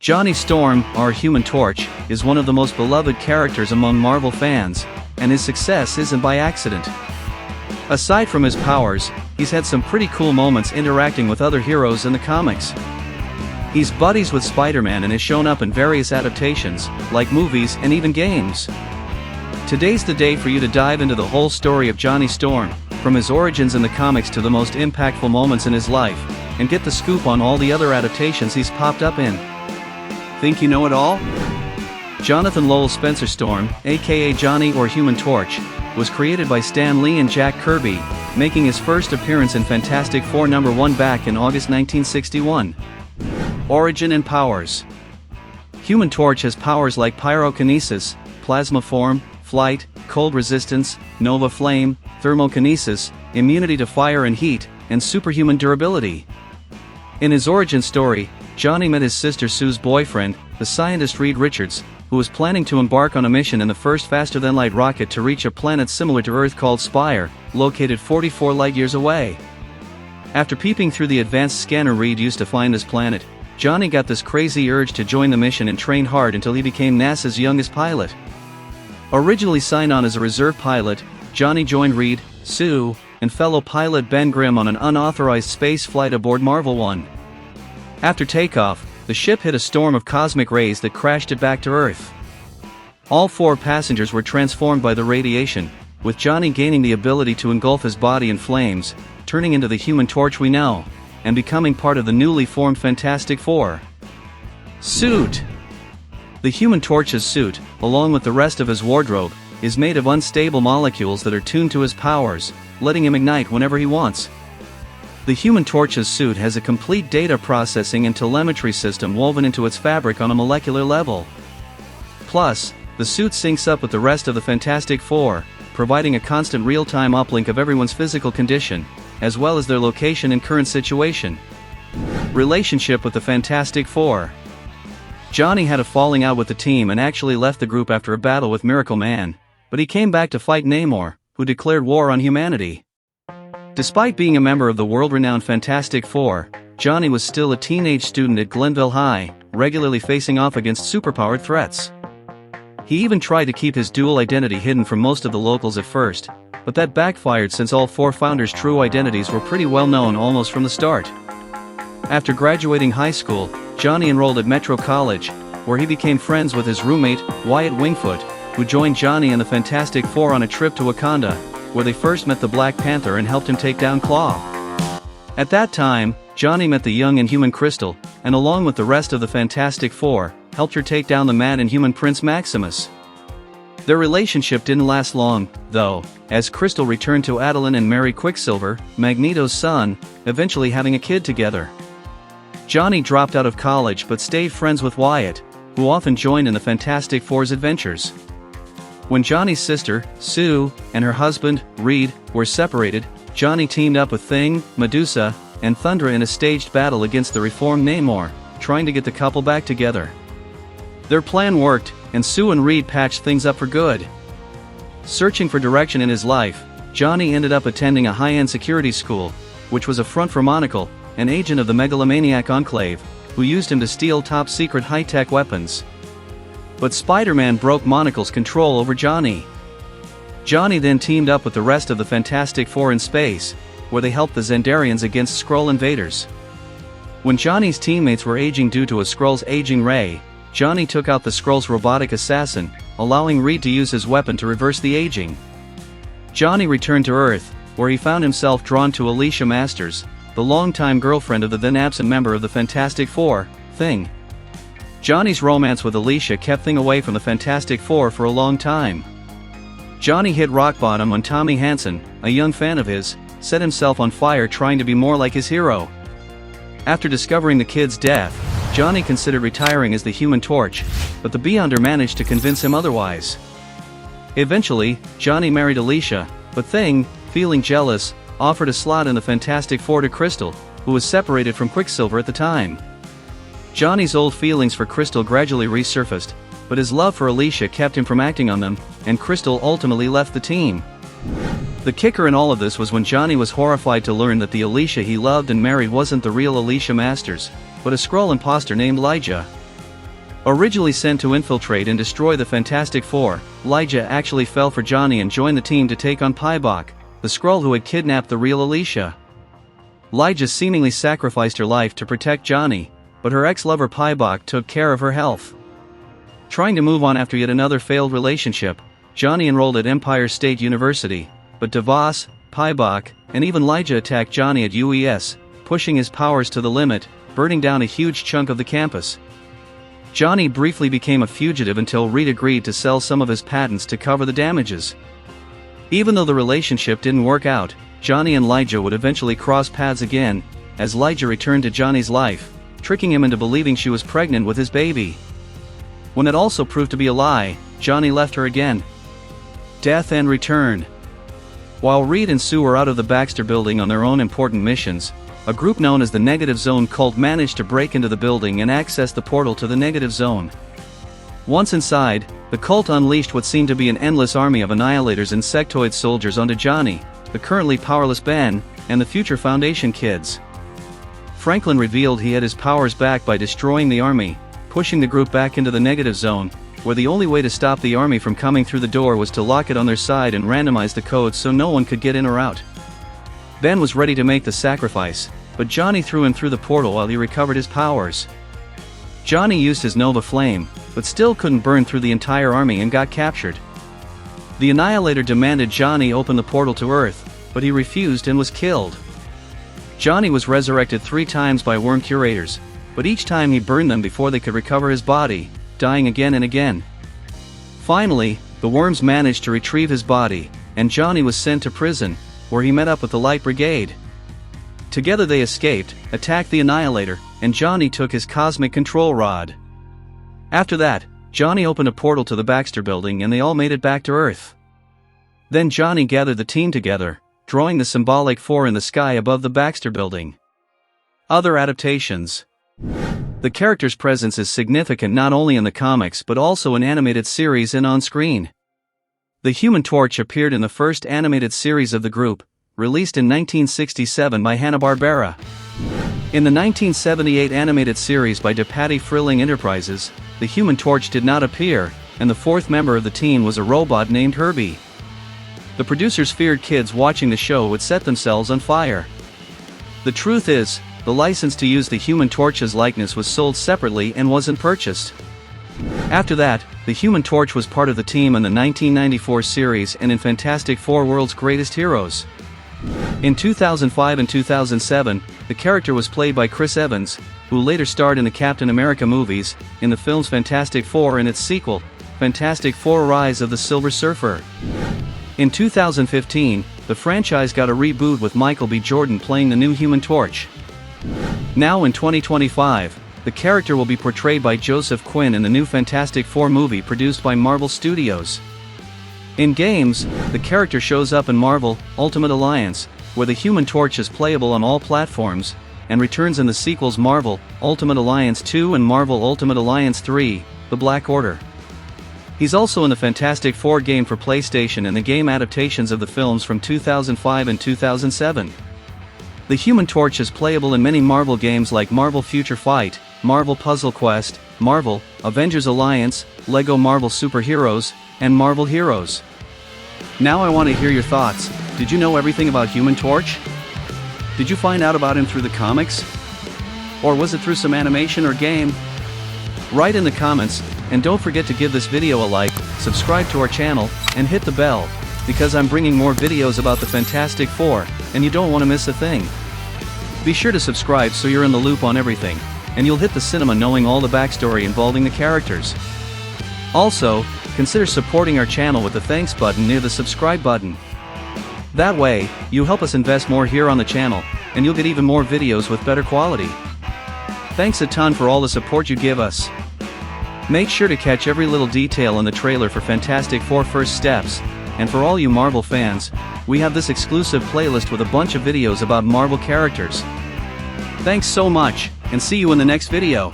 Johnny Storm, our Human Torch, is one of the most beloved characters among Marvel fans, and his success isn't by accident. Aside from his powers, he's had some pretty cool moments interacting with other heroes in the comics. He's buddies with Spider-Man and has shown up in various adaptations, like movies and even games. Today's the day for you to dive into the whole story of Johnny Storm, from his origins in the comics to the most impactful moments in his life, and get the scoop on all the other adaptations he's popped up in. Think you know it all? Jonathan Lowell Spencer Storm, aka Johnny or Human Torch, was created by Stan Lee and Jack Kirby, making his first appearance in Fantastic Four #1 back in August 1961. Origin and powers. Human Torch has powers like pyrokinesis, plasma form, flight, cold resistance, nova flame, thermokinesis, immunity to fire and heat, and superhuman durability. In his origin story, Johnny met his sister Sue's boyfriend, the scientist Reed Richards, who was planning to embark on a mission in the first faster-than-light rocket to reach a planet similar to Earth called Spire, located 44 light-years away. After peeping through the advanced scanner Reed used to find this planet, Johnny got this crazy urge to join the mission and train hard until he became NASA's youngest pilot. Originally signed on as a reserve pilot, Johnny joined Reed, Sue, and fellow pilot Ben Grimm on an unauthorized space flight aboard Marvel 1. After takeoff, the ship hit a storm of cosmic rays that crashed it back to Earth. All 4 passengers were transformed by the radiation, with Johnny gaining the ability to engulf his body in flames, turning into the Human Torch we know, and becoming part of the newly formed Fantastic Four. Suit. The Human Torch's suit, along with the rest of his wardrobe, is made of unstable molecules that are tuned to his powers, letting him ignite whenever he wants. The Human Torch's suit has a complete data processing and telemetry system woven into its fabric on a molecular level. Plus, the suit syncs up with the rest of the Fantastic Four, providing a constant real-time uplink of everyone's physical condition, as well as their location and current situation. Relationship with the Fantastic Four. Johnny had a falling out with the team and actually left the group after a battle with Miracle Man, but he came back to fight Namor, who declared war on humanity. Despite being a member of the world-renowned Fantastic Four, Johnny was still a teenage student at Glenville High, regularly facing off against superpowered threats. He even tried to keep his dual identity hidden from most of the locals at first, but that backfired since all 4 founders' true identities were pretty well known almost from the start. After graduating high school, Johnny enrolled at Metro College, where he became friends with his roommate, Wyatt Wingfoot, who joined Johnny and the Fantastic Four on a trip to Wakanda, where they first met the Black Panther and helped him take down Claw. At that time, Johnny met the young Inhuman Crystal, and along with the rest of the Fantastic Four, helped her take down the mad Inhuman Prince Maximus. Their relationship didn't last long, though, as Crystal returned to Adeline and married Quicksilver, Magneto's son, eventually having a kid together. Johnny dropped out of college but stayed friends with Wyatt, who often joined in the Fantastic Four's adventures. When Johnny's sister, Sue, and her husband, Reed, were separated, Johnny teamed up with Thing, Medusa, and Thundra in a staged battle against the reformed Namor, trying to get the couple back together. Their plan worked, and Sue and Reed patched things up for good. Searching for direction in his life, Johnny ended up attending a high-end security school, which was a front for Monocle, an agent of the megalomaniac Enclave, who used him to steal top-secret high-tech weapons. But Spider-Man broke Monocle's control over Johnny. Johnny then teamed up with the rest of the Fantastic Four in space, where they helped the Xandarians against Skrull invaders. When Johnny's teammates were aging due to a Skrull's aging ray, Johnny took out the Skrull's robotic assassin, allowing Reed to use his weapon to reverse the aging. Johnny returned to Earth, where he found himself drawn to Alicia Masters, the longtime girlfriend of the then-absent member of the Fantastic Four, Thing. Johnny's romance with Alicia kept Thing away from the Fantastic Four for a long time. Johnny hit rock bottom when Tommy Hansen, a young fan of his, set himself on fire trying to be more like his hero. After discovering the kid's death, Johnny considered retiring as the Human Torch, but the Beyonder managed to convince him otherwise. Eventually, Johnny married Alicia, but Thing, feeling jealous, offered a slot in the Fantastic Four to Crystal, who was separated from Quicksilver at the time. Johnny's old feelings for Crystal gradually resurfaced, but his love for Alicia kept him from acting on them, and Crystal ultimately left the team. The kicker in all of this was when Johnny was horrified to learn that the Alicia he loved and married wasn't the real Alicia Masters, but a Skrull imposter named Lyja. Originally sent to infiltrate and destroy the Fantastic Four, Lyja actually fell for Johnny and joined the team to take on Pybok, the Skrull who had kidnapped the real Alicia. Lyja seemingly sacrificed her life to protect Johnny, but her ex-lover Pybok took care of her health. Trying to move on after yet another failed relationship, Johnny enrolled at Empire State University, but Devos, Pybok, and even Lyja attacked Johnny at UES, pushing his powers to the limit, burning down a huge chunk of the campus. Johnny briefly became a fugitive until Reed agreed to sell some of his patents to cover the damages. Even though the relationship didn't work out, Johnny and Lyja would eventually cross paths again, as Lyja returned to Johnny's life, tricking him into believing she was pregnant with his baby. When it also proved to be a lie, Johnny left her again. Death and return. While Reed and Sue were out of the Baxter building on their own important missions, a group known as the Negative Zone cult managed to break into the building and access the portal to the Negative Zone. Once inside, the cult unleashed what seemed to be an endless army of Annihilator's insectoid soldiers onto Johnny, the currently powerless Ben, and the future Foundation kids. Franklin revealed he had his powers back by destroying the army, pushing the group back into the Negative Zone, where the only way to stop the army from coming through the door was to lock it on their side and randomize the codes so no one could get in or out. Ben was ready to make the sacrifice, but Johnny threw him through the portal while he recovered his powers. Johnny used his Nova Flame, but still couldn't burn through the entire army and got captured. The Annihilator demanded Johnny open the portal to Earth, but he refused and was killed. Johnny was resurrected 3 times by worm curators, but each time he burned them before they could recover his body, dying again and again. Finally, the worms managed to retrieve his body, and Johnny was sent to prison, where he met up with the Light Brigade. Together they escaped, attacked the Annihilator, and Johnny took his cosmic control rod. After that, Johnny opened a portal to the Baxter building and they all made it back to Earth. Then Johnny gathered the team together, drawing the symbolic 4 in the sky above the Baxter building. Other adaptations. The character's presence is significant not only in the comics but also in animated series and on screen. The Human Torch appeared in the first animated series of the group, released in 1967 by Hanna-Barbera. In the 1978 animated series by DePatie Frilling Enterprises, the Human Torch did not appear, and the 4th member of the team was a robot named Herbie. The producers feared kids watching the show would set themselves on fire. The truth is, the license to use the Human Torch's likeness was sold separately and wasn't purchased. After that, the Human Torch was part of the team in the 1994 series and in Fantastic Four: World's Greatest Heroes. In 2005 and 2007, the character was played by Chris Evans, who later starred in the Captain America movies, in the films Fantastic Four and its sequel, Fantastic Four: Rise of the Silver Surfer. In 2015, the franchise got a reboot with Michael B. Jordan playing the new Human Torch. Now in 2025, the character will be portrayed by Joseph Quinn in the new Fantastic Four movie produced by Marvel Studios. In games, the character shows up in Marvel Ultimate Alliance, where the Human Torch is playable on all platforms, and returns in the sequels Marvel Ultimate Alliance 2 and Marvel Ultimate Alliance 3, The Black Order. He's also in the Fantastic Four game for PlayStation and the game adaptations of the films from 2005 and 2007. The Human Torch is playable in many Marvel games like Marvel Future Fight, Marvel Puzzle Quest, Marvel Avengers Alliance, Lego Marvel Super Heroes, and Marvel Heroes. Now I want to hear your thoughts. Did you know everything about Human Torch? Did you find out about him through the comics? Or was it through some animation or game? Write in the comments, and don't forget to give this video a like, subscribe to our channel, and hit the bell, because I'm bringing more videos about the Fantastic Four, and you don't want to miss a thing. Be sure to subscribe so you're in the loop on everything, and you'll hit the cinema knowing all the backstory involving the characters. Also, consider supporting our channel with the thanks button near the subscribe button. That way, you help us invest more here on the channel, and you'll get even more videos with better quality. Thanks a ton for all the support you give us. Make sure to catch every little detail in the trailer for Fantastic Four: First Steps, and for all you Marvel fans, we have this exclusive playlist with a bunch of videos about Marvel characters. Thanks so much, and see you in the next video.